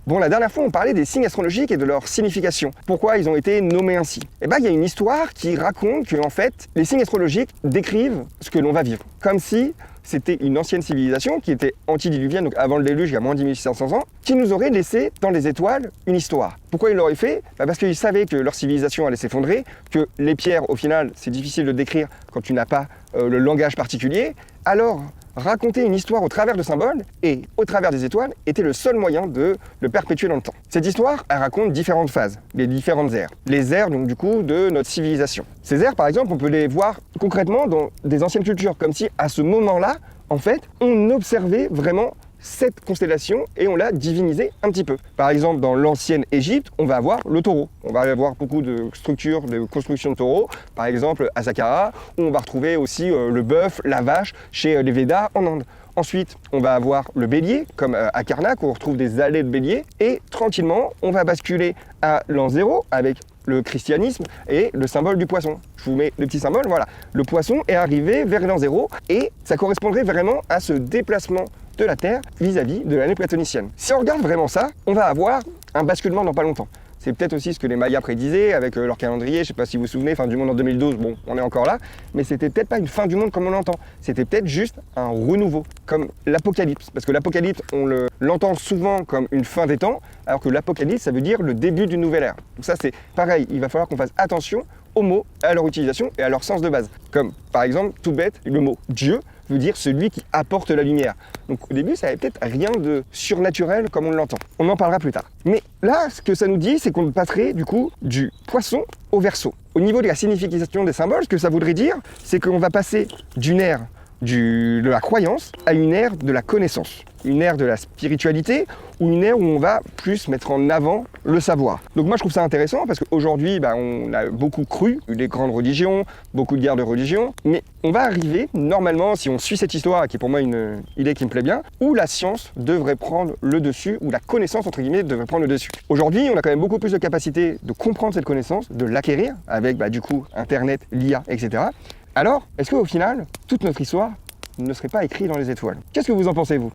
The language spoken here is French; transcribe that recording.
Bon, la dernière fois, on parlait des signes astrologiques et de leur signification. Pourquoi ils ont été nommés ainsi? Eh bien, il y a une histoire qui raconte que, en fait, les signes astrologiques décrivent ce que l'on va vivre. Comme si c'était une ancienne civilisation qui était antidiluvienne, donc avant le déluge, il y a moins de 10 500 ans, qui nous aurait laissé dans les étoiles une histoire. Pourquoi ils l'auraient fait? Parce qu'ils savaient que leur civilisation allait s'effondrer, que les pierres, au final, c'est difficile de décrire quand tu n'as pas le langage particulier. Alors, raconter une histoire au travers de symboles et au travers des étoiles était le seul moyen de le perpétuer dans le temps. Cette histoire, elle raconte différentes phases, les différentes ères. Les ères, donc du coup, de notre civilisation. Ces ères, par exemple, on peut les voir concrètement dans des anciennes cultures, comme si à ce moment-là, en fait, on observait vraiment cette constellation et on l'a divinisée un petit peu. Par exemple, dans l'ancienne Égypte, on va avoir le taureau. On va avoir beaucoup de structures, de constructions de taureaux. Par exemple, à Saqqara, où on va retrouver aussi le bœuf, la vache, chez les Védas en Inde. Ensuite, on va avoir le bélier, comme à Karnak, où on retrouve des allées de bélier. Et tranquillement, on va basculer à l'an 0 avec le christianisme et le symbole du poisson. Je vous mets le petit symbole, voilà. Le poisson est arrivé vers l'an 0 et ça correspondrait vraiment à ce déplacement de la Terre vis-à-vis de l'année platonicienne. Si on regarde vraiment ça, on va avoir un basculement dans pas longtemps. C'est peut-être aussi ce que les Mayas prédisaient avec leur calendrier, je ne sais pas si vous vous souvenez, fin du monde en 2012, bon, on est encore là, mais c'était peut-être pas une fin du monde comme on l'entend, c'était peut-être juste un renouveau, comme l'apocalypse. Parce que l'apocalypse, on l'entend souvent comme une fin des temps, alors que l'apocalypse, ça veut dire le début d'une nouvelle ère. Donc ça, c'est pareil, il va falloir qu'on fasse attention aux mots, à leur utilisation et à leur sens de base. Comme, par exemple, tout bête, le mot Dieu veut dire celui qui apporte la lumière. Donc au début, ça n'avait peut-être rien de surnaturel comme on l'entend. On en parlera plus tard. Mais là, ce que ça nous dit, c'est qu'on passerait du coup du poisson au Verseau. Au niveau de la signification des symboles, ce que ça voudrait dire, c'est qu'on va passer d'une ère de la croyance à une ère de la connaissance. Une ère de la spiritualité ou une ère où on va plus mettre en avant le savoir. Donc moi je trouve ça intéressant parce qu'aujourd'hui on a beaucoup cru, les grandes religions, beaucoup de guerres de religion, mais on va arriver normalement, si on suit cette histoire qui est pour moi une idée qui me plaît bien, où la science devrait prendre le dessus, où la connaissance entre guillemets devrait prendre le dessus. Aujourd'hui on a quand même beaucoup plus de capacité de comprendre cette connaissance, de l'acquérir avec du coup Internet, l'IA, etc. Alors, est-ce qu'au final, toute notre histoire ne serait pas écrite dans les étoiles? Qu'est-ce que vous en pensez, vous?